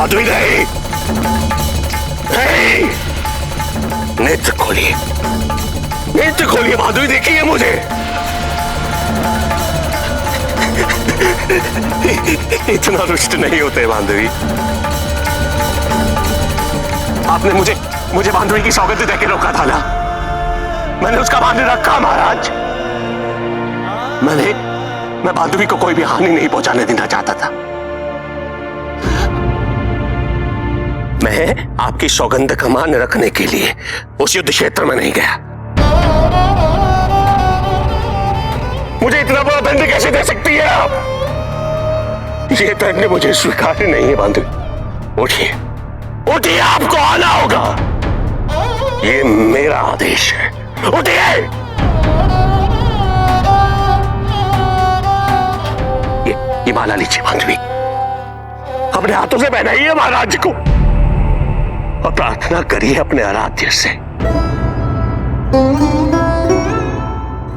माधुरी नहीं, नहीं। नेत्र खोलिए, नेत्र खोलिए माधुरी, देखिए मुझे। इतना रुष्ट नहीं होते माधुरी। आपने मुझे माधुरी की सौगंध देके रोका था ना, मैंने उसका मान रखा महाराज। मैं माधुरी को कोई भी हानि नहीं पहुंचाने देना चाहता था। मैं आपकी सौगंध का मान रखने के लिए उस युद्ध क्षेत्र में नहीं गया। मुझे इतना बड़ा दंड कैसे दे सकती है आप? ये दंड मुझे स्वीकार्य नहीं है माधुरी। उठिए, उठिए, आपको आना होगा। ये मेरा आदेश है, उठिए। ये माला लीजिए माधुरी, अपने हाथों से पहनाइए महाराज को और प्रार्थना करिए अपने आराध्य से,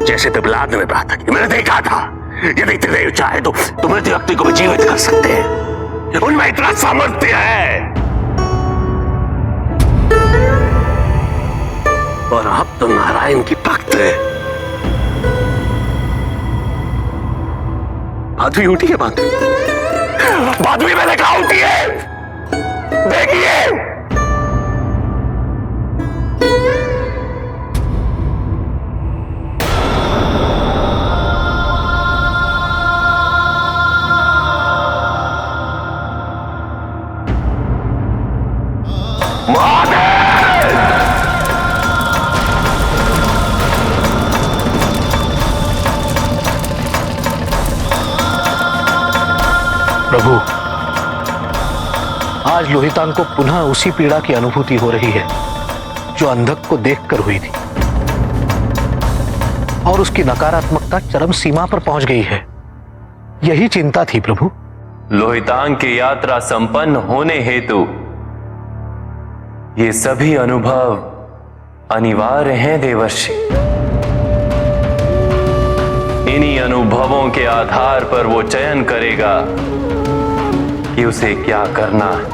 जैसे पिपलाद ने प्रार्थना की। मैंने देखा था, यदि त्रिदेव चाहे तो मृत व्यक्ति को भी जीवित कर सकते हैं, उनमें इतना सामर्थ्य है। और आप तो नारायण की भक्त है। माधुरी उठिए, माधुरी मैंने कहा उठिए, देखिए। प्रभु, आज लोहितांग को पुनः उसी पीड़ा की अनुभूति हो रही है जो अंधक को देखकर हुई थी, और उसकी नकारात्मकता चरम सीमा पर पहुंच गई है। यही चिंता थी प्रभु। लोहितांग की यात्रा संपन्न होने हेतु ये सभी अनुभव अनिवार्य हैं देवर्षि। इन्हीं अनुभवों के आधार पर वो चयन करेगा कि उसे क्या करना है,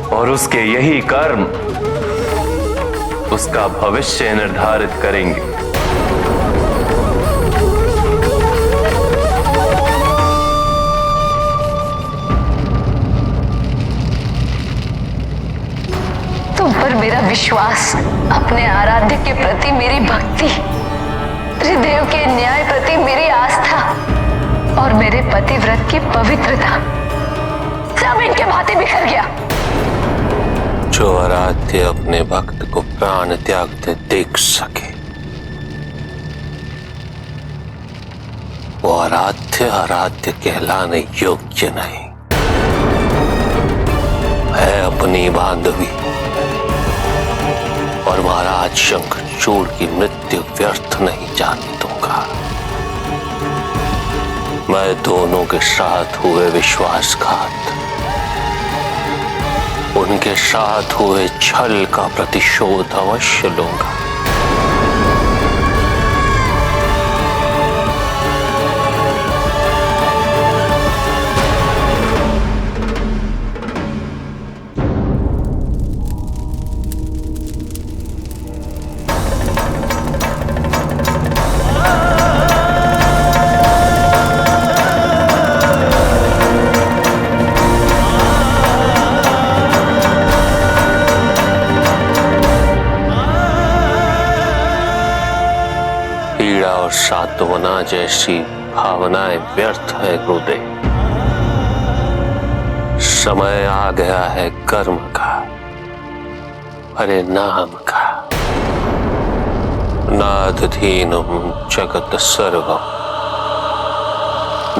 और उसके यही कर्म उसका भविष्य निर्धारित करेंगे। तुम पर मेरा विश्वास, अपने आराध्य के प्रति मेरी भक्ति, त्रिदेव के न्याय प्रति मेरी आस्था और मेरे पतिव्रत की पवित्रता, सब इनके भांति बिखर गया। जो आराध्य अपने भक्त को प्राण त्यागते देख सके, वो आराध्य कहलाने योग्य नहीं। मैं अपनी बांधवी और महाराज शंखचूड़ की मृत्यु व्यर्थ नहीं जाने दूंगा। मैं दोनों के साथ हुए विश्वासघात, उनके साथ हुए छल का प्रतिशोध अवश्य लूंगा। और सात्वना जैसी भावनाएं व्यर्थ है गुरुदेव। समय आ गया है कर्म का, परिणाम का। नादधीनम जगत सर्वम,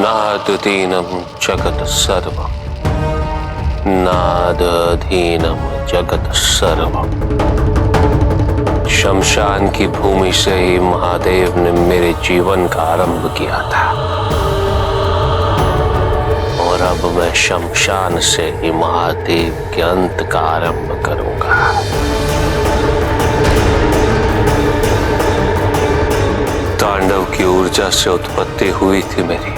नादधीनम जगत सर्वम, नादधीनम जगत सर्वम। शमशान की भूमि से ही महादेव ने मेरे जीवन का आरंभ किया था, और अब मैं शमशान से ही महादेव के अंत का आरंभ करूंगा। तांडव की ऊर्जा से उत्पत्ति हुई थी मेरी,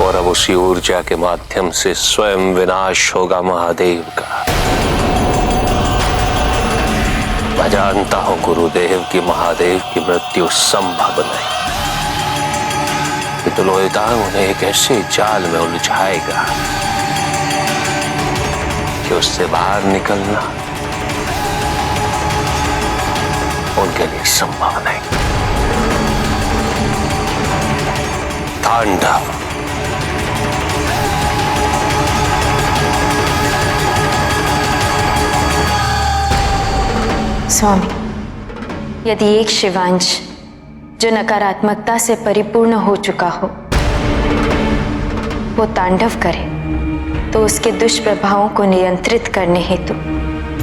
और अब उसी ऊर्जा के माध्यम से स्वयं विनाश होगा महादेव का। मैं जानता हूं गुरुदेव की महादेव की मृत्यु संभव नहीं, तो लोहितांग उन्हें एक ऐसे जाल में उलझाएगा कि उससे बाहर निकलना उनके लिए संभव नहीं। तांडव। स्वामी, यदि एक शिवांश जो नकारात्मकता से परिपूर्ण हो चुका हो वो तांडव करे, तो उसके दुष्प्रभावों को नियंत्रित करने हेतु,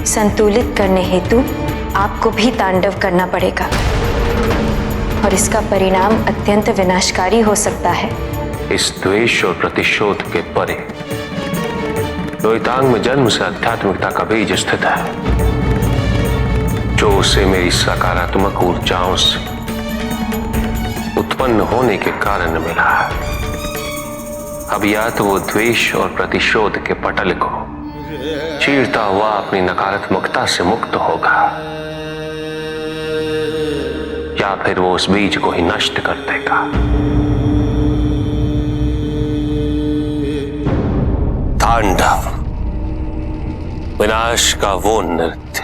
संतुलित करने हेतु आपको भी तांडव करना पड़ेगा, और इसका परिणाम अत्यंत विनाशकारी हो सकता है। इस द्वेष और प्रतिशोध के परे लोहितांग में जन्म से आध्यात्मिकता का बीज स्थित है, जो उसे मेरी सकारात्मक ऊर्जाओं से उत्पन्न होने के कारण मिला है। अब या तो वो द्वेष और प्रतिशोध के पटल को चीरता हुआ अपनी नकारात्मकता से मुक्त होगा, या फिर वो उस बीज को ही नष्ट कर देगा। तांडव, विनाश का वो नृत्य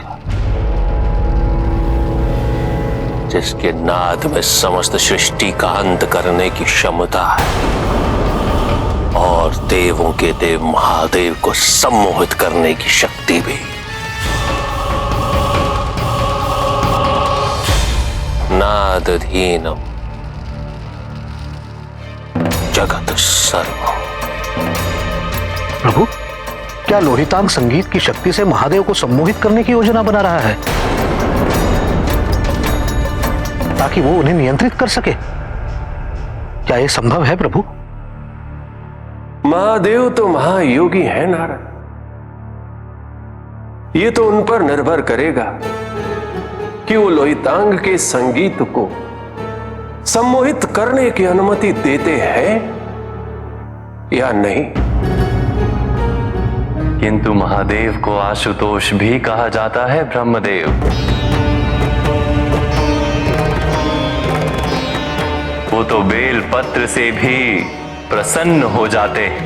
जिसके नाद में समस्त सृष्टि का अंत करने की क्षमता है, और देवों के देव महादेव को सम्मोहित करने की शक्ति भी। नादधीनम जगत सर्वम। प्रभु, क्या लोहितांग संगीत की शक्ति से महादेव को सम्मोहित करने की योजना बना रहा है ताकि वो उन्हें नियंत्रित कर सके? क्या यह संभव है प्रभु? महादेव तो महायोगी है नारद। ये तो उन पर निर्भर करेगा कि वो लोहितांग के संगीत को सम्मोहित करने की अनुमति देते हैं या नहीं। किंतु महादेव को आशुतोष भी कहा जाता है ब्रह्मदेव। वो तो बेल पत्र से भी प्रसन्न हो जाते हैं।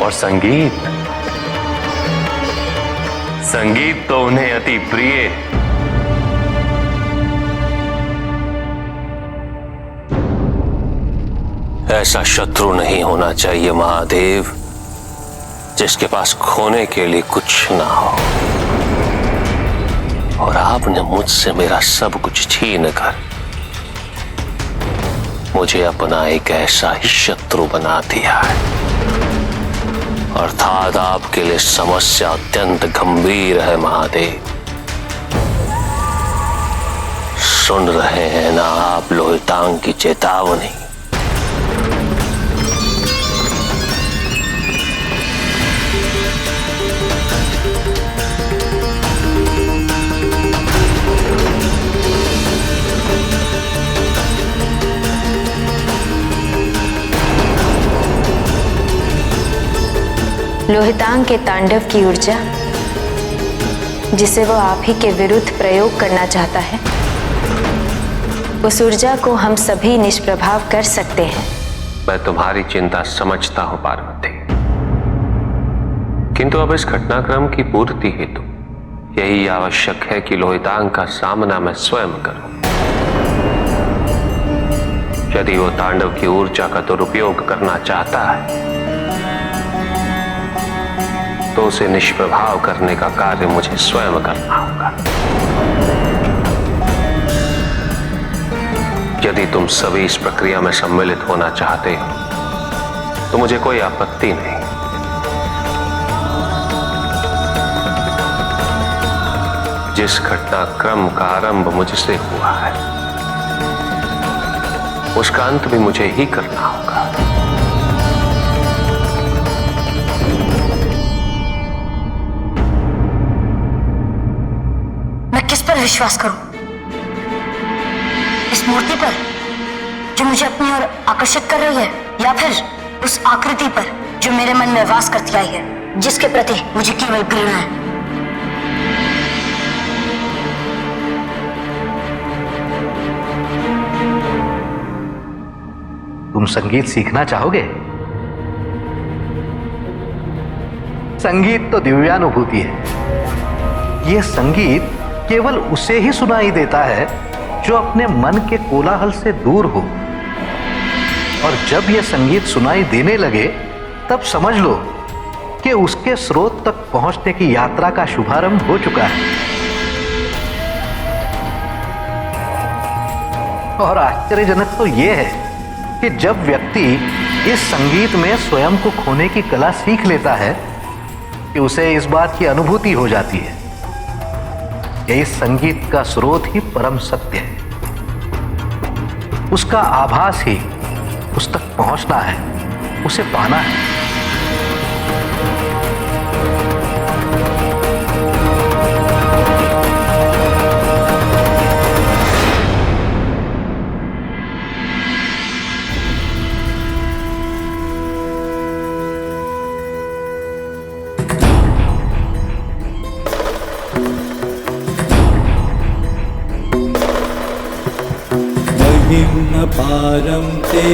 और संगीत तो उन्हें अति प्रिय है। ऐसा शत्रु नहीं होना चाहिए महादेव जिसके पास खोने के लिए कुछ ना हो, और आपने मुझसे मेरा सब कुछ छीन कर मुझे अपना एक ऐसा ही शत्रु बना दिया है। अर्थात आपके लिए समस्या अत्यंत गंभीर है महादेव। सुन रहे हैं ना आप लोहितांग की चेतावनी? लोहितांग के तांडव की ऊर्जा जिसे वो आप ही के विरुद्ध प्रयोग करना चाहता है, उस ऊर्जा को हम सभी निष्प्रभाव कर सकते हैं। मैं तुम्हारी चिंता समझता हूं पार्वती, किंतु अब इस घटनाक्रम की पूर्ति हेतु यही आवश्यक है कि लोहितांग का सामना मैं स्वयं करूं। यदि वो तांडव की ऊर्जा का दुरुपयोग करना चाहता है तो उसे निष्प्रभाव करने का कार्य मुझे स्वयं करना होगा। यदि तुम सभी इस प्रक्रिया में सम्मिलित होना चाहते हो तो मुझे कोई आपत्ति नहीं। जिस घटनाक्रम का आरंभ मुझसे हुआ है उसका अंत भी मुझे ही करना होगा। मैं किस पर विश्वास करूं? इस मूर्ति पर जो मुझे अपनी ओर आकर्षित कर रही है, या फिर उस आकृति पर जो मेरे मन में वास करती आई है, जिसके प्रति मुझे केवल घृणा है? तुम संगीत सीखना चाहोगे? संगीत तो दिव्यानुभूति है। यह संगीत केवल उसे ही सुनाई देता है जो अपने मन के कोलाहल से दूर हो। और जब यह संगीत सुनाई देने लगे तब समझ लो कि उसके स्रोत तक पहुंचने की यात्रा का शुभारंभ हो चुका है। और आश्चर्यजनक तो यह है कि जब व्यक्ति इस संगीत में स्वयं को खोने की कला सीख लेता है कि उसे इस बात की अनुभूति हो जाती है कि इस संगीत का स्रोत ही परम सत्य है, उसका आभास ही उस तक पहुंचना है, उसे पाना है। न पारं ते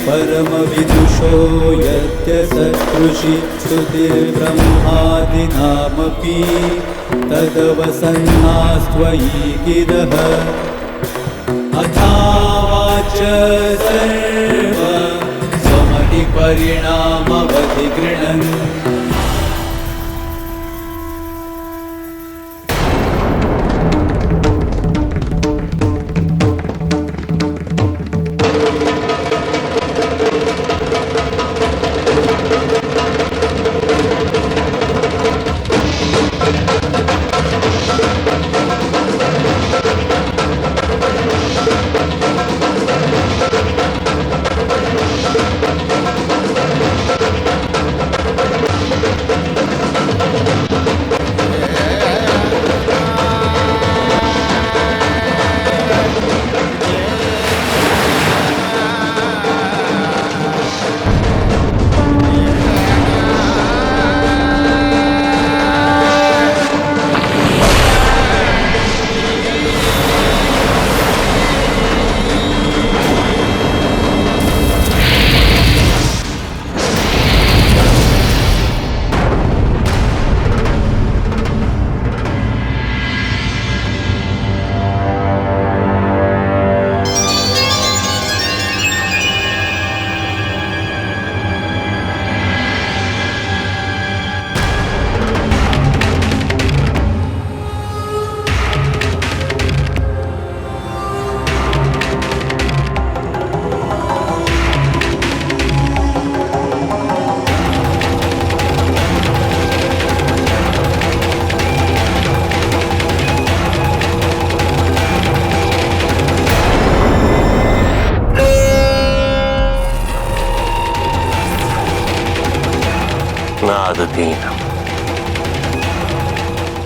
परमविदुषो यद्य सदृशि श्रुतिर्ब्रह्मादिनामपि तदवसन्नास्त्वयि गिरः अथावाच सर्वं स्वमतिपरिणामवधिगृह्णन्। नाददीनम्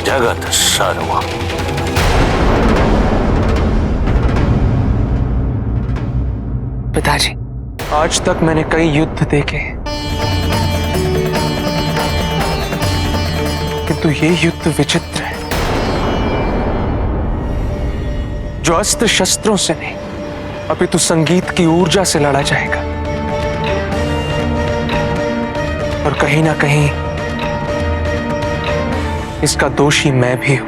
जगत सर्वम्। पिताजी, आज तक मैंने कई युद्ध देखे, किंतु ये युद्ध विचित्र है, जो अस्त्र शस्त्रों से नहीं अपितु संगीत की ऊर्जा से लड़ा जाएगा। और कहीं ना कहीं इसका दोषी मैं भी हूं।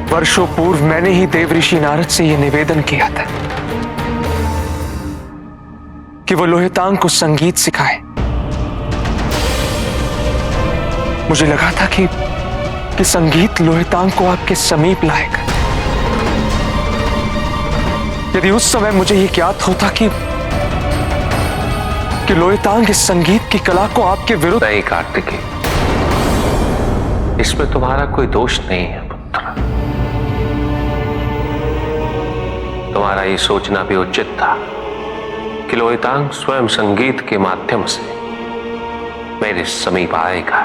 वर्षों पूर्व मैंने ही देवऋषि नारद से यह निवेदन किया था कि वो लोहितांग को संगीत सिखाए। मुझे लगा था कि संगीत लोहितांग को आपके समीप लाएगा। यदि उस समय मुझे यह ज्ञात होता कि लोहितांग इस संगीत की कला को आपके विरुद्ध। नहीं कार्तिकेय, इसमें तुम्हारा कोई दोष नहीं है पुत्र। तुम्हारा ये सोचना भी उचित था कि लोहितांग स्वयं संगीत के माध्यम से मेरे समीप आएगा।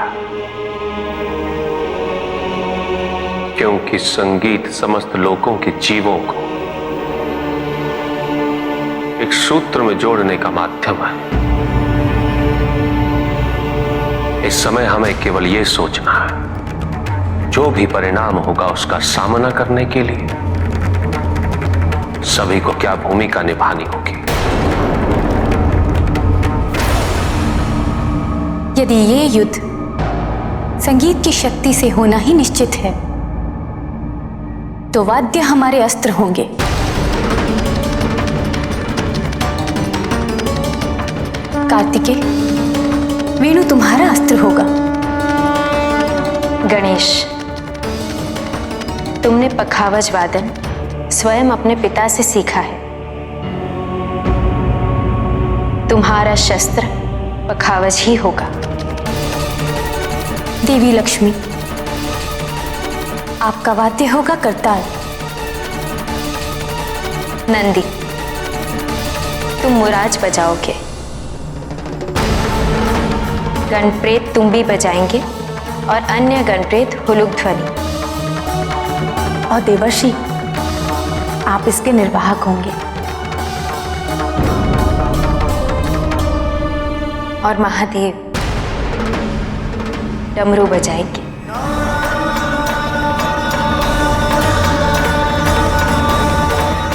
क्योंकि संगीत समस्त लोकों के जीवों को एक सूत्र में जोड़ने का माध्यम है। इस समय हमें केवल यह सोचना है, जो भी परिणाम होगा उसका सामना करने के लिए सभी को क्या भूमिका निभानी होगी। यदि ये युद्ध संगीत की शक्ति से होना ही निश्चित है, तो वाद्य हमारे अस्त्र होंगे। कार्तिकेय, वेणु तुम्हारा अस्त्र होगा। गणेश, तुमने पखावज वादन स्वयं अपने पिता से सीखा है। तुम्हारा शस्त्र पखावज ही होगा। देवी लक्ष्मी, आपका वाद्य होगा करताल। नंदी, तुम मुराज बजाओगे। गणप्रेत तुम भी बजाएंगे और अन्य गणप्रेत हुलुक ध्वनि। और देवर्षि, आप इसके निर्वाहक होंगे। और महादेव डमरू बजाएंगे।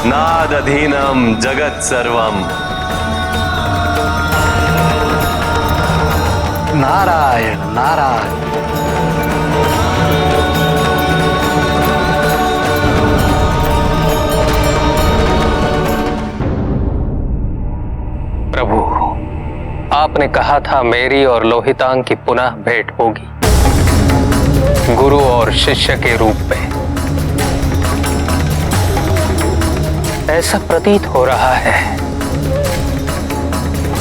नाद अधीनम जगत सर्वम। नारायण नारायण। प्रभु, आपने कहा था मेरी और लोहितांग की पुनः भेंट होगी, गुरु और शिष्य के रूप में। ऐसा प्रतीत हो रहा है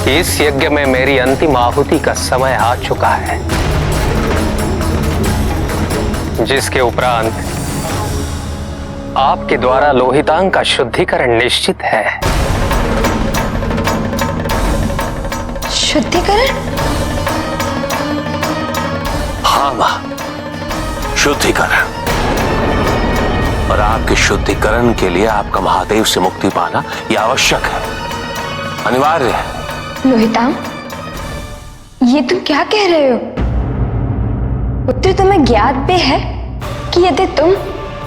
कि इस यज्ञ में मेरी अंतिम आहुति का समय आ चुका है, जिसके उपरांत आपके द्वारा लोहितांग का शुद्धिकरण निश्चित है। शुद्धिकरण? हाँ मां, शुद्धिकरण। और आपके शुद्धिकरण के लिए आपका महादेव से मुक्ति पाना यह आवश्यक है, अनिवार्य है। लोहितांग, ये तुम क्या कह रहे हो? पुत्र, तुम्हें ज्ञात भी है कि यदि तुम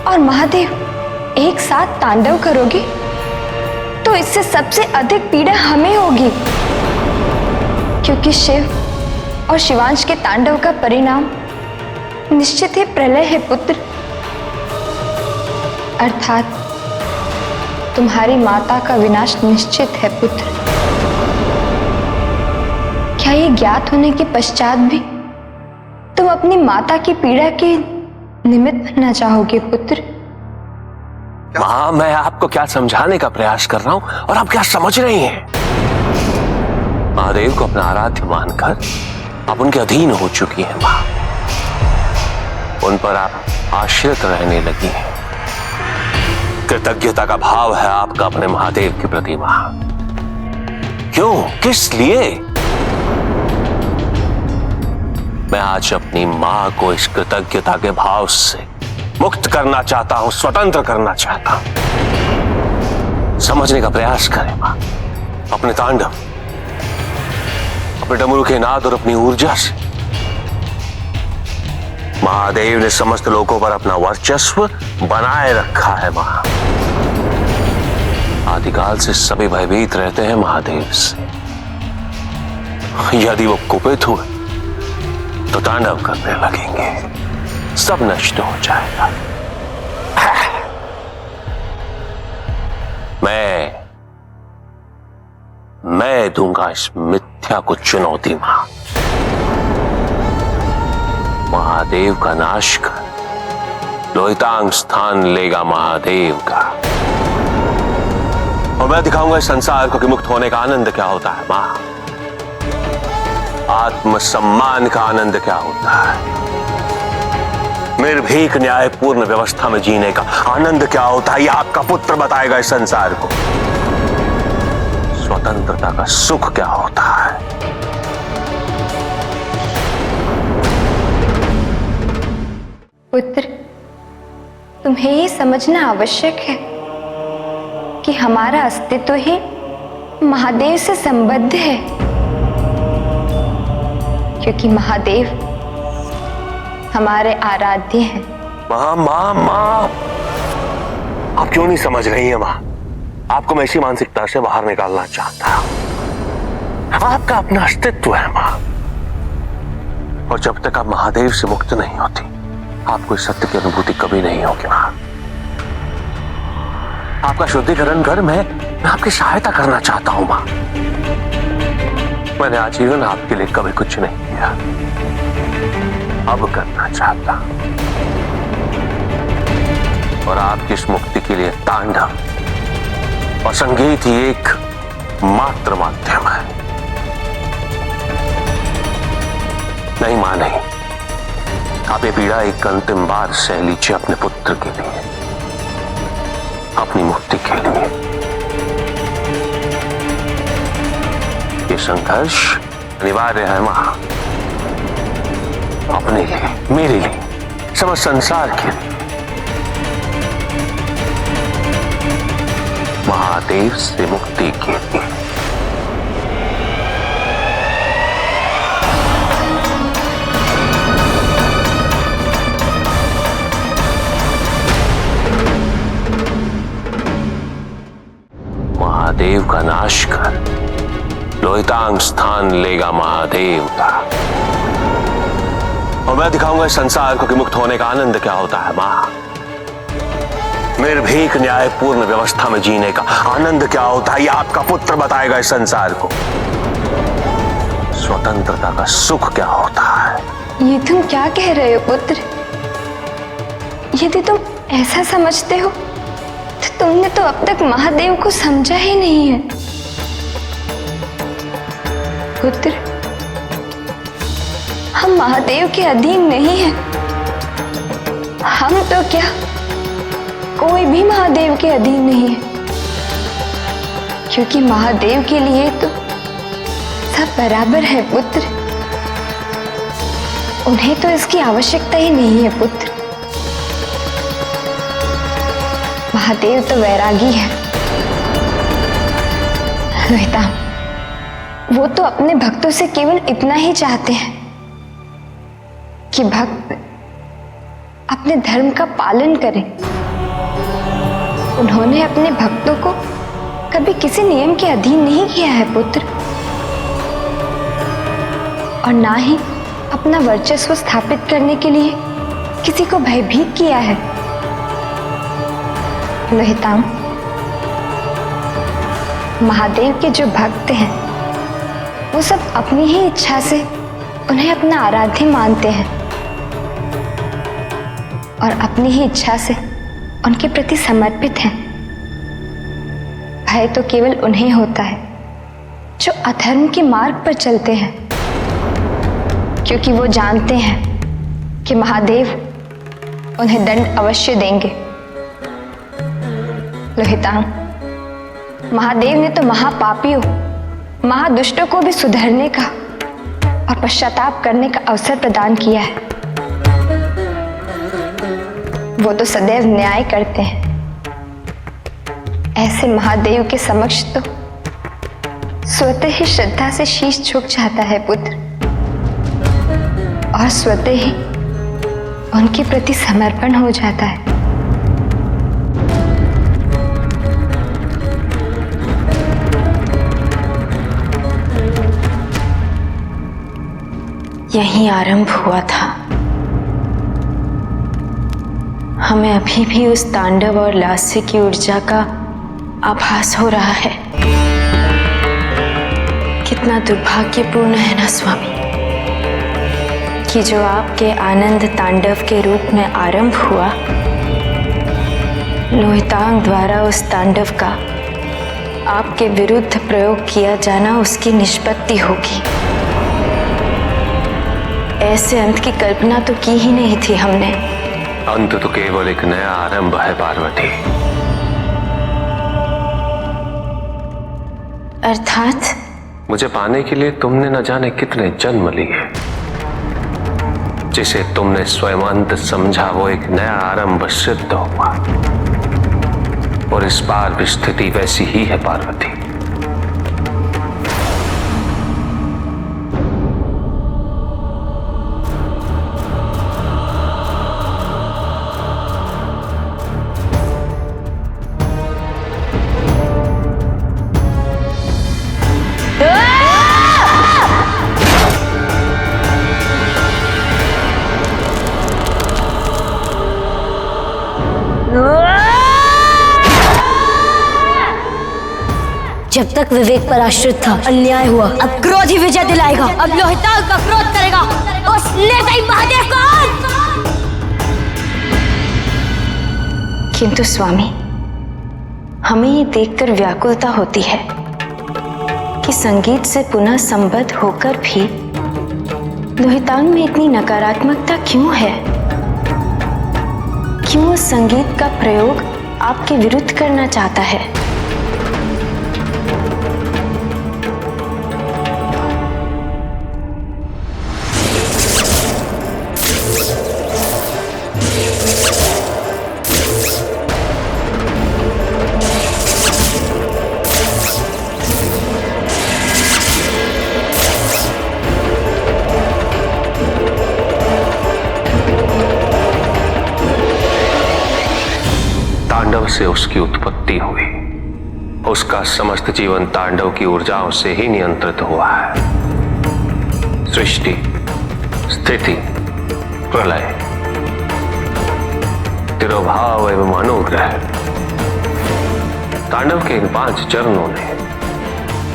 और महादेव एक साथ तांडव करोगे तो इससे सबसे अधिक पीड़ा हमें होगी, क्योंकि शिव और शिवांश के तांडव का परिणाम निश्चित ही प्रलय है पुत्र। अर्थात तुम्हारी माता का विनाश निश्चित है पुत्र। क्या ये ज्ञात होने के पश्चात भी तुम अपनी माता की पीड़ा के निमित्त बनना चाहोगे पुत्र? मां, मैं आपको क्या समझाने का प्रयास कर रहा हूं और आप क्या समझ रही हैं? महादेव को अपना आराध्य मानकर आप उनके अधीन हो चुकी हैं मां। उन पर आप आश्रित रहने लगी हैं। कृतज्ञता का भाव है आपका अपने महादेव के प्रति मां। क्यों, किस लिए? मैं आज अपनी मां को इस कृतज्ञता के भाव से मुक्त करना चाहता हूं, स्वतंत्र करना चाहता हूं। समझने का प्रयास करें मां। अपने तांडव, अपने डमरू के नाद और अपनी ऊर्जा से महादेव ने समस्त लोगों पर अपना वर्चस्व बनाए रखा है मां। आदिकाल से सभी भयभीत रहते हैं महादेव से। यदि वो कुपित हुए तो तांडव करने लगेंगे, सब नष्ट हो जाएगा। मैं दूंगा इस मिथ्या को चुनौती मां। महादेव का नाश कर लोहितांग स्थान लेगा महादेव का, और मैं दिखाऊंगा इस संसार को कि मुक्त होने का आनंद क्या होता है मां। आत्मसम्मान का आनंद क्या होता है, निर्भीक न्यायपूर्ण व्यवस्था में जीने का आनंद क्या होता है, यह आपका पुत्र बताएगा इस संसार को। स्वतंत्रता का सुख क्या होता है। पुत्र, तुम्हें ये समझना आवश्यक है कि हमारा अस्तित्व ही महादेव से संबद्ध है, क्योंकि महादेव हमारे आराध्य हैं। माँ माँ माँ, आप क्यों नहीं समझ रही हैं माँ? आपको मैं इसी मानसिकता से बाहर निकालना चाहता हूं। आपका अपना अस्तित्व है माँ, और जब तक आप महादेव से मुक्त नहीं होती, आपको इस सत्य की अनुभूति कभी नहीं होगी माँ। आपका शुद्धिकरण कर मैं आपकी सहायता करना चाहता हूं माँ। मैंने आजीवन आपके लिए कभी कुछ नहीं किया, अब करना चाहता हूं। और आपकी इस मुक्ति के लिए तांडव और संगीत ही एक मात्र माध्यम है। नहीं मां नहीं, आप ये पीड़ा एक अंतिम बार सह लीजिए अपने पुत्र के लिए, अपनी मुक्ति के लिए। ये संघर्ष अनिवार्य है मां, अपने लिए, मेरे लिए, समस्त संसार के लिए, महादेव से मुक्ति के लिए। महादेव का नाश कर लोहितांग स्थान लेगा महादेव का, और मैं दिखाऊंगा इस संसार को कि मुक्त होने का आनंद क्या होता है मां। निर्भीक न्यायपूर्ण व्यवस्था में जीने का आनंद क्या होता है, ये आपका पुत्र बताएगा इस संसार को। स्वतंत्रता का सुख क्या होता है। ये तुम क्या कह रहे हो पुत्र? यदि तुम ऐसा समझते हो तो तुमने तो अब तक महादेव को समझा ही नहीं है। पुत्र, हम महादेव के अधीन नहीं हैं। हम तो क्या, कोई भी महादेव के अधीन नहीं है, क्योंकि महादेव के लिए तो सब बराबर है पुत्र। उन्हें तो इसकी आवश्यकता ही नहीं है पुत्र। महादेव तो वैरागी है लोहिता, वो तो अपने भक्तों से केवल इतना ही चाहते हैं कि भक्त अपने धर्म का पालन करें। उन्होंने अपने भक्तों को कभी किसी नियम के अधीन नहीं किया है पुत्र, और ना ही अपना वर्चस्व स्थापित करने के लिए किसी को भयभीत किया है। लोहितांग, महादेव के जो भक्त हैं वो सब अपनी ही इच्छा से उन्हें अपना आराध्य मानते हैं, और अपनी ही इच्छा से उनके प्रति समर्पित हैं। भय तो केवल उन्हें होता है जो अधर्म के मार्ग पर चलते हैं, क्योंकि वो जानते हैं कि महादेव उन्हें दंड अवश्य देंगे। लोहितांग, महादेव ने तो महापापियों, महादुष्टों को भी सुधरने का और पश्चाताप करने का अवसर प्रदान किया है। वो तो सदैव न्याय करते हैं। ऐसे महादेव के समक्ष तो स्वतः ही श्रद्धा से शीश झुक जाता है पुत्र, और स्वतः ही उनके प्रति समर्पण हो जाता है। यहीं आरंभ हुआ था। हमें अभी भी उस तांडव और लास्य की ऊर्जा का आभास हो रहा है। कितना दुर्भाग्यपूर्ण है ना स्वामी, कि जो आपके आनंद तांडव के रूप में आरंभ हुआ, लोहितांग द्वारा उस तांडव का आपके विरुद्ध प्रयोग किया जाना उसकी निष्पत्ति होगी। ऐसे अंत की कल्पना तो की ही नहीं थी हमने। अंत तो केवल एक नया आरंभ है पार्वती। अर्थात मुझे पाने के लिए तुमने न जाने कितने जन्म लिए, जिसे तुमने स्वयं अंत समझा वो एक नया आरंभ सिद्ध हुआ। और इस बार भी स्थिति वैसी ही है पार्वती। जब तक विवेक पर आश्रित था अन्याय हुआ, अब क्रोध ही विजय दिलाएगा। अब लोहितांग का क्रोध करेगा उस निर्दयी महादेव को। किंतु स्वामी, हमें ये देखकर व्याकुलता होती है कि संगीत से पुनः संबद्ध होकर भी लोहितांग में इतनी नकारात्मकता क्यों है? क्यों उस संगीत का प्रयोग आपके विरुद्ध करना चाहता है? तांडव से उसकी उत्पत्ति हुई। उसका समस्त जीवन तांडव की ऊर्जाओं से ही नियंत्रित हुआ है। सृष्टि, स्थिति, प्रलय, तिरोभाव एवं अनुग्रह, तांडव के इन 5 चरणों ने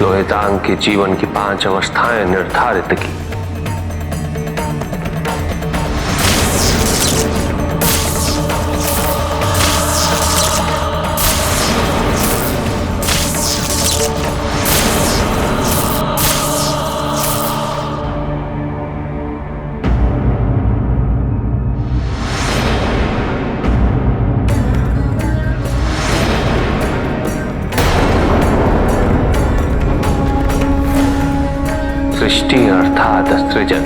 लोहितांग के जीवन की 5 अवस्थाएं निर्धारित की। सृष्टि अर्थात सृजन,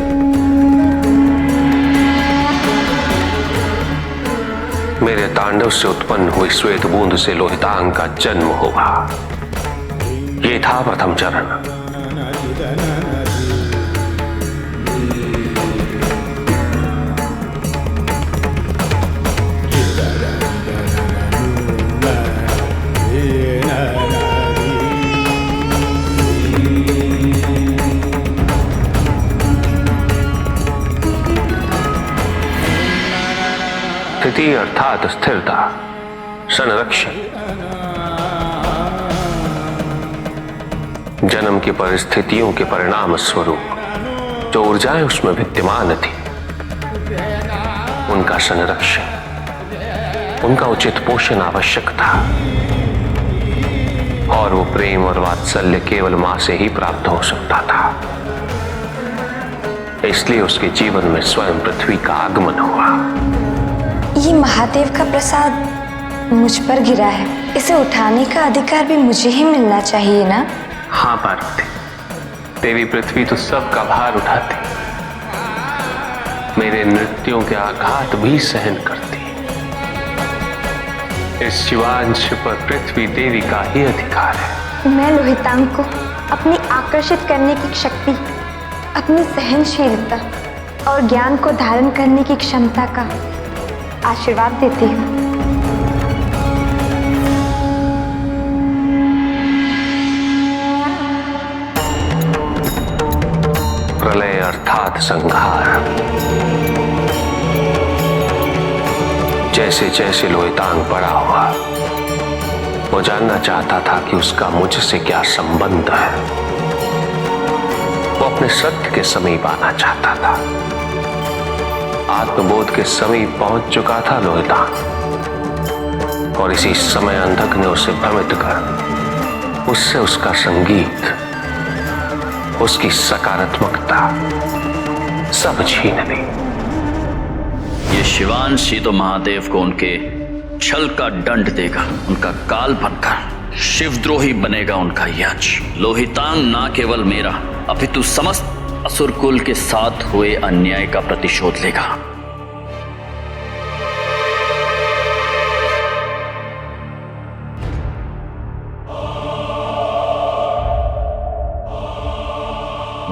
मेरे तांडव से उत्पन्न हुई श्वेत बूंद से लोहितांग का जन्म हुआ। ये था प्रथम चरण। स्थिति अर्थात स्थिरता, संरक्षण, जन्म की परिस्थितियों के परिणाम स्वरूप जो ऊर्जाएं उसमें विद्यमान थी उनका संरक्षण, उनका उचित पोषण आवश्यक था। और वो प्रेम और वात्सल्य केवल मां से ही प्राप्त हो सकता था। इसलिए उसके जीवन में स्वयं पृथ्वी का आगमन हुआ। ये महादेव का प्रसाद मुझ पर गिरा है, इसे उठाने का अधिकार भी मुझे ही मिलना चाहिए ना? हाँ पार्वती, देवी पृथ्वी तो सबका भार उठाती, मेरे नृत्यों के आघात भी सहन करती। इस शिवांश पर पृथ्वी देवी का ही अधिकार है। मैं लोहितांग को अपनी आकर्षित करने की शक्ति, अपनी सहनशीलता और ज्ञान को धारण करने की क्षमता का आशीर्वाद देती हूँ। प्रलय अर्थात संहार। जैसे जैसे लोहितांग बड़ा हुआ, वो जानना चाहता था कि उसका मुझसे क्या संबंध है। वो अपने सत्य के समीप आना चाहता था। आत्मबोध के समीप पहुंच चुका था लोहितांग, और इसी समय अंधक ने उसे भ्रमित कर उससे उसका संगीत, उसकी सकारात्मकता सब छीन ली। ये शिवांश ही तो महादेव को उनके छल का दंड देगा, उनका काल बनकर शिवद्रोही बनेगा उनका यक्ष। लोहितांग ना केवल मेरा अपितु समस्त असुर कुल के साथ हुए अन्याय का प्रतिशोध लेगा।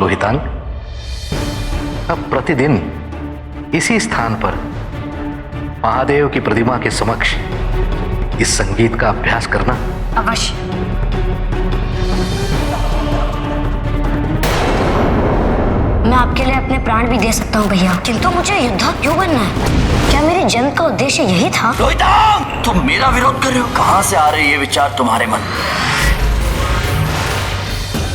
लोहितांग, अब प्रतिदिन इसी स्थान पर महादेव की प्रतिमा के समक्ष इस संगीत का अभ्यास करना। अवश्य। मैं आपके लिए अपने प्राण भी दे सकता हूँ भैया, किंतु मुझे योद्धा क्यों बनना है? क्या मेरे जन्म का उद्देश्य यही था? लोहितांग, तुम मेरा विरोध कर रहे हो? कहां से आ रहे ये विचार तुम्हारे मन?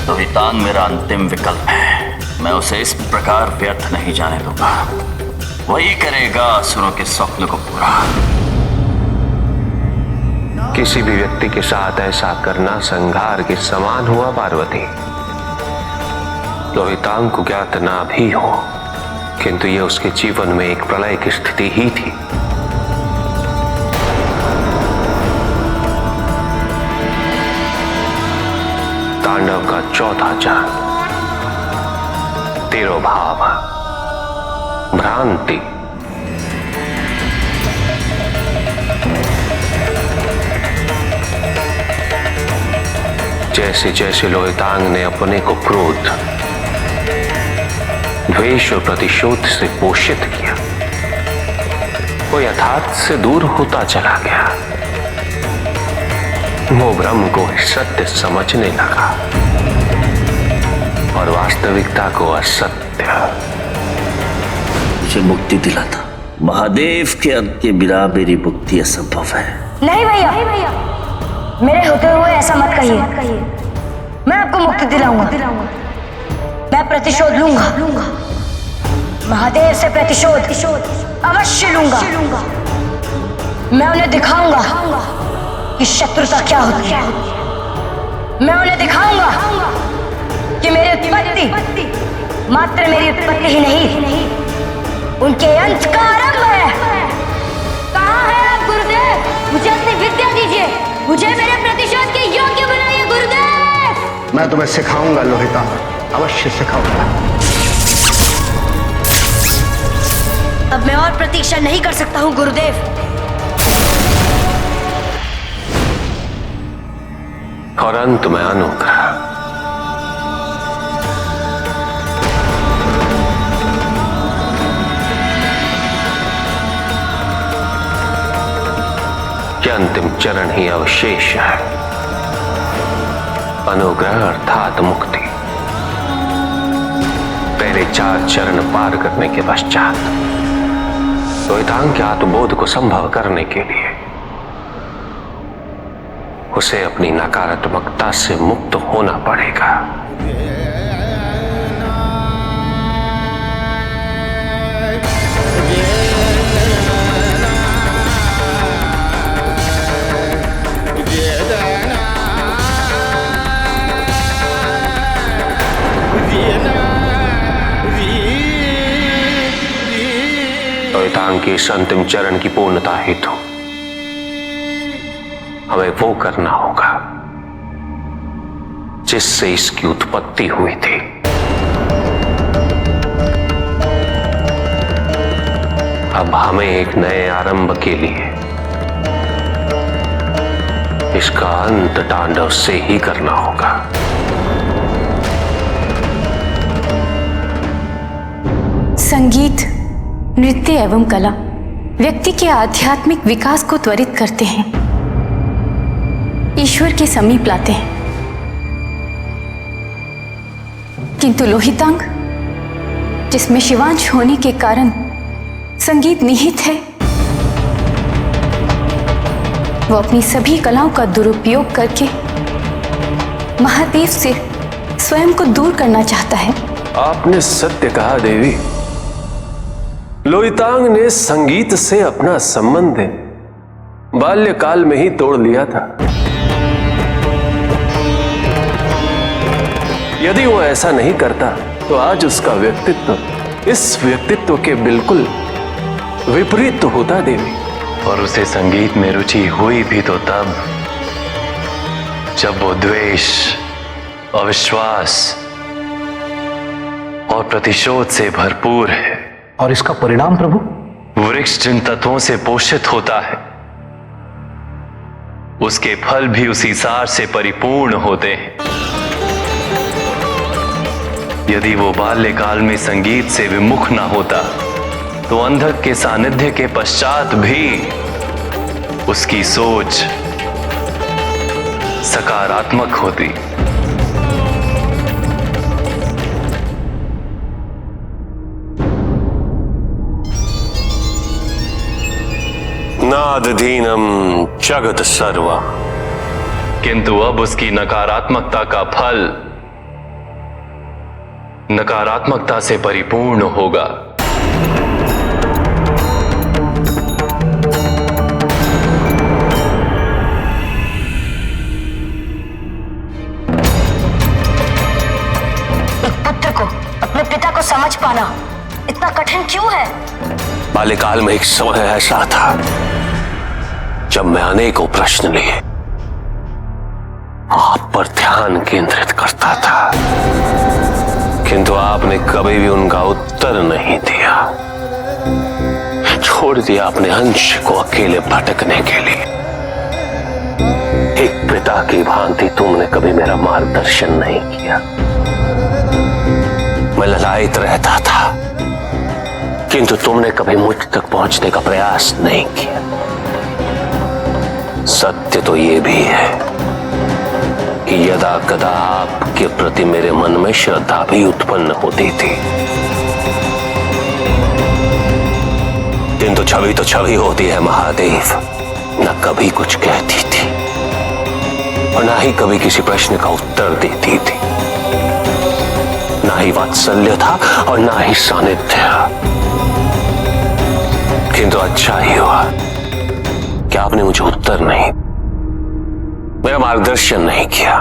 लोहितांग मेरा अंतिम विकल्प है। मैं उसे इस प्रकार व्यर्थ नहीं जाने दूंगा। वही करेगा असुरों के स्वप्न को पूरा। किसी भी व्यक्ति के साथ ऐसा करना संघार के समान हुआ पार्वती। लोहितांग को ज्ञात ना भी हो, किंतु यह उसके जीवन में एक प्रलय की स्थिति ही थी। तांडव का चौथा चरण, तिरोभाव, भ्रांति। जैसे जैसे लोहितांग ने अपने को क्रोध, द्वेष और प्रतिशोध से पोषित किया, वो यथार्थ से दूर होता चला गया। वो ब्रह्म को सत्य समझने लगा और वास्तविकता को असत्य। मुझे मुक्ति दिलाता। महादेव के अंत के बिना मेरी मुक्ति असंभव है। नहीं भैया, मेरे होते हुए ऐसा मत कहिए। मैं आपको मुक्ति दिलाऊंगा। मैं प्रतिशोध लूंगा। महादेव से प्रतिशोध अवश्य लूंगा। मैं उन्हें दिखाऊंगा कि शत्रुता क्या होती है। मैं उन्हें दिखाऊंगा कि मेरी उत्पत्ति मात्र मेरी उत्पत्ति ही नहीं, उनके अंत का आरंभ है। कहाँ है आप गुरुदेव? मुझे अपनी विद्या दीजिए, मुझे मेरे प्रतिशोध के योग्य बनाइए गुरुदेव। मैं तुम्हें सिखाऊंगा लोहितांग, अवश्य सिखाऊंगा। अब मैं और प्रतीक्षा नहीं कर सकता हूँ गुरुदेव। और अंत में अनुग्रह। कि अंतिम चरण ही अवशेष है, अनुग्रह अर्थात मुक्ति। पहले 4 चरण पार करने के पश्चात लोहितांग के आत्मबोध को संभव करने के लिए उसे अपनी नकारात्मकता से मुक्त होना पड़ेगा। लोहितांग के इस अंतिम चरण की पूर्णता हेतु हमें वो करना होगा जिससे इसकी उत्पत्ति हुई थी। अब हमें एक नए आरंभ के लिए इसका अंत तांडव से ही करना होगा। संगीत, नृत्य एवं कला व्यक्ति के आध्यात्मिक विकास को त्वरित करते हैं, ईश्वर के समीप लाते हैं। किंतु लोहितांग, जिसमें शिवांश होने के कारण संगीत निहित है, वो अपनी सभी कलाओं का दुरुपयोग करके महादेव से स्वयं को दूर करना चाहता है। आपने सत्य कहा देवी। लोहितांग ने संगीत से अपना संबंध बाल्यकाल में ही तोड़ लिया था। यदि वो ऐसा नहीं करता तो आज उसका व्यक्तित्व इस व्यक्तित्व के बिल्कुल विपरीत तो होता देवी। और उसे संगीत में रुचि हुई भी तो तब जब वो द्वेष, अविश्वास और प्रतिशोध से भरपूर है। और इसका परिणाम प्रभु? वृक्ष जिन तत्वों से पोषित होता है उसके फल भी उसी सार से परिपूर्ण होते हैं। यदि वो बाल्यकाल में संगीत से विमुख न होता तो अंधक के सानिध्य के पश्चात भी उसकी सोच सकारात्मक होती। नादधीनम जगत सर्वा, किंतु अब उसकी नकारात्मकता का फल नकारात्मकता से परिपूर्ण होगा। एक पुत्र को अपने पिता को समझ पाना इतना कठिन क्यों है? बाल्यकाल में एक समय ऐसा था जब मैं अनेकों प्रश्न लिए आप पर ध्यान केंद्रित करता था, किंतु आपने कभी भी उनका उत्तर नहीं दिया। छोड़ दिया अपने अंश को अकेले भटकने के लिए। एक पिता की भांति तुमने कभी मेरा मार्गदर्शन नहीं किया। मैं ललायित रहता था, किंतु तुमने कभी मुझ तक पहुंचने का प्रयास नहीं किया। सत्य तो यह भी है कि यदा कदा आपके प्रति मेरे मन में श्रद्धा भी उत्पन्न होती थी, किंतु छवि तो छवि होती है महादेव। न कभी कुछ कहती थी और ना ही कभी किसी प्रश्न का उत्तर देती थी। ना ही वात्सल्य था और ना ही सानिध्य। किंतु अच्छा ही हुआ कि आपने मुझे उत्तर नहीं, मेरा मार्गदर्शन नहीं किया।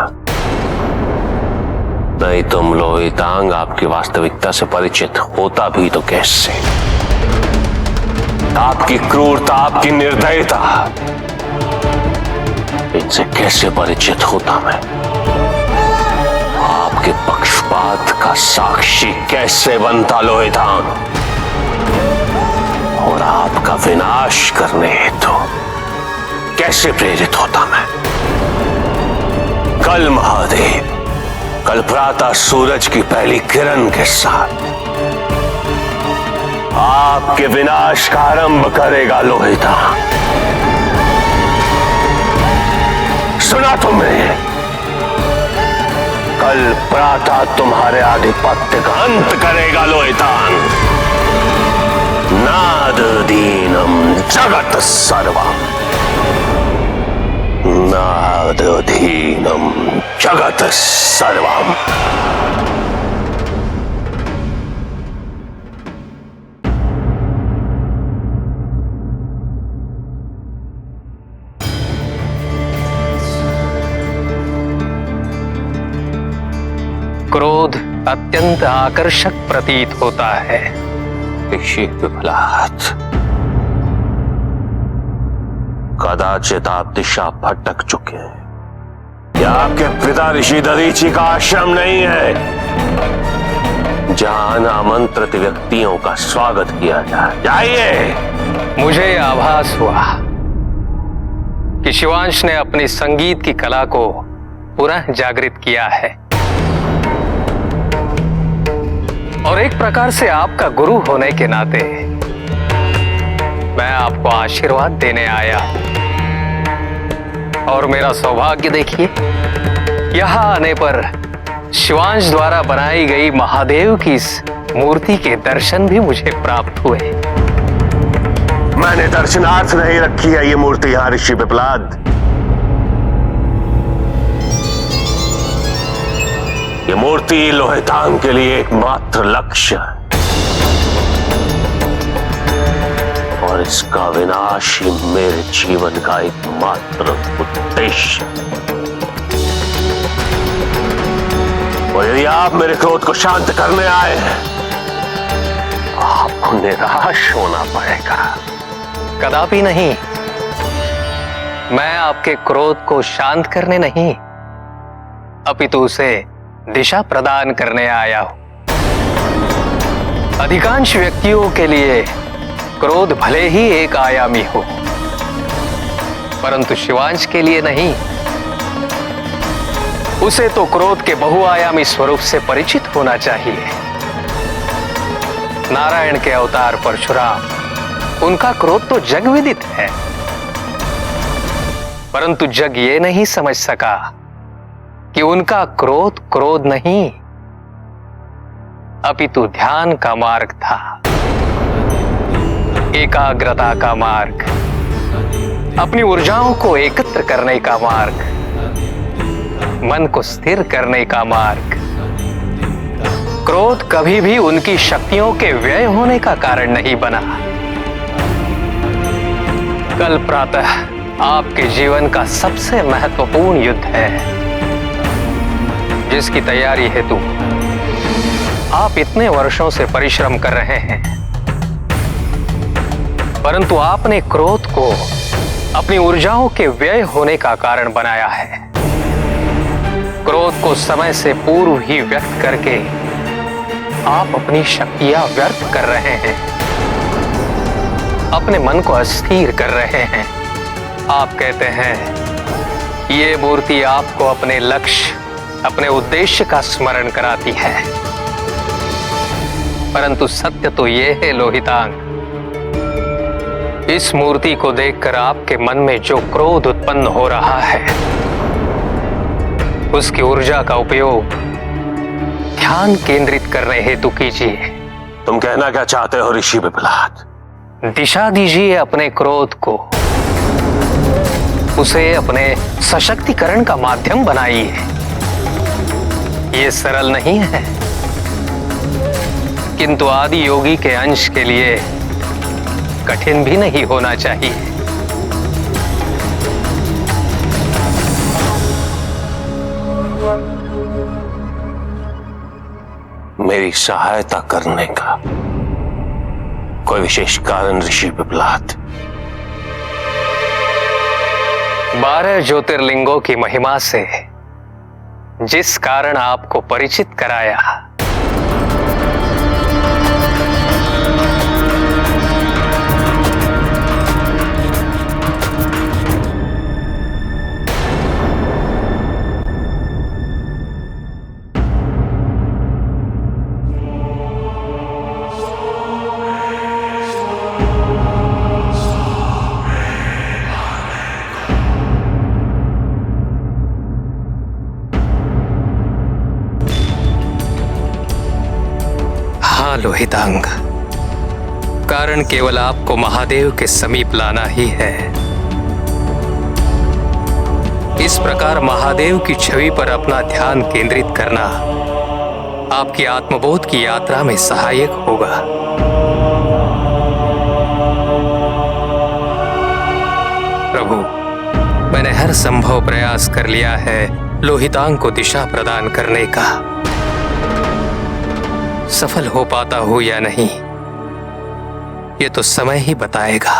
नहीं तुम लोहितांग आपकी वास्तविकता से परिचित होता भी तो कैसे? आपकी क्रूरता, आपकी निर्दयता, इनसे कैसे परिचित होता मैं? आपके पक्षपात का साक्षी कैसे बनता लोहितांग? और आपका विनाश करने हेतु कैसे प्रेरित होता मैं? कल महादेव, कल प्रातः सूरज की पहली किरण के साथ आपके विनाश का आरंभ करेगा लोहितांग। सुना तुमने? कल प्रातः तुम्हारे आधिपत्य का अंत करेगा लोहितांग। नादधीनम जगत सर्वम, नादधीनम जगत सर्वम। क्रोध अत्यंत आकर्षक प्रतीत होता है। ऋषि पिपलाद, कदाचित आप दिशा भटक चुके हैं। यह आपके पिता ऋषि दधीचि का आश्रम नहीं है जहां अनामंत्रित व्यक्तियों का स्वागत किया जाए। जाइए। मुझे आभास हुआ कि शिवांश ने अपनी संगीत की कला को पुनः जागृत किया है और एक प्रकार से आपका गुरु होने के नाते मैं आपको आशीर्वाद देने आया। और मेरा सौभाग्य देखिए, यहां आने पर शिवांश द्वारा बनाई गई महादेव की इस मूर्ति के दर्शन भी मुझे प्राप्त हुए। मैंने दर्शनार्थ नहीं रखी है ये मूर्ति यहां ऋषि पिपलाद। ये मूर्ति लोहितांग के लिए एकमात्र लक्ष्य है और इसका विनाश ही मेरे जीवन का एकमात्र उद्देश्य। और यदि आप मेरे क्रोध को शांत करने आए हैं, आपको निराश होना पड़ेगा। कदापि नहीं, मैं आपके क्रोध को शांत करने नहीं, अपितु उसे दिशा प्रदान करने आया हूं। अधिकांश व्यक्तियों के लिए क्रोध भले ही एक आयामी हो, परंतु शिवांश के लिए नहीं। उसे तो क्रोध के बहुआयामी स्वरूप से परिचित होना चाहिए। नारायण के अवतार परशुराम, उनका क्रोध तो जग विदित है, परंतु जग ये नहीं समझ सका कि उनका क्रोध क्रोध नहीं, अपितु ध्यान का मार्ग था, एकाग्रता का मार्ग, अपनी ऊर्जाओं को एकत्र करने का मार्ग, मन को स्थिर करने का मार्ग। क्रोध कभी भी उनकी शक्तियों के व्यय होने का कारण नहीं बना। कल प्रातः आपके जीवन का सबसे महत्वपूर्ण युद्ध है, जिसकी तैयारी हेतु आप इतने वर्षों से परिश्रम कर रहे हैं, परंतु आपने क्रोध को अपनी ऊर्जाओं के व्यय होने का कारण बनाया है। क्रोध को समय से पूर्व ही व्यक्त करके आप अपनी शक्तियां व्यर्थ कर रहे हैं, अपने मन को अस्थिर कर रहे हैं। आप कहते हैं ये मूर्ति आपको अपने लक्ष्य, अपने उद्देश्य का स्मरण कराती है, परंतु सत्य तो यह है लोहितांग, इस मूर्ति को देखकर आपके मन में जो क्रोध उत्पन्न हो रहा है, उसकी ऊर्जा का उपयोग ध्यान केंद्रित करने हेतु कीजिए। तुम कहना क्या चाहते हो ऋषि पिपलाद? दिशा दीजिए अपने क्रोध को, उसे अपने सशक्तिकरण का माध्यम बनाइए। यह सरल नहीं है, किंतु आदि योगी के अंश के लिए कठिन भी नहीं होना चाहिए। मेरी सहायता करने का कोई विशेष कारण ऋषि पिपलाद? 12 ज्योतिर्लिंगों की महिमा से जिस कारण आपको परिचित कराया, लोहितांग, कारण केवल आपको महादेव के समीप लाना ही है। इस प्रकार महादेव की छवि पर अपना ध्यान केंद्रित करना आपकी आत्मबोध की यात्रा में सहायक होगा। प्रभु, मैंने हर संभव प्रयास कर लिया है लोहितांग को दिशा प्रदान करने का। सफल हो पाता हूं या नहीं, ये तो समय ही बताएगा।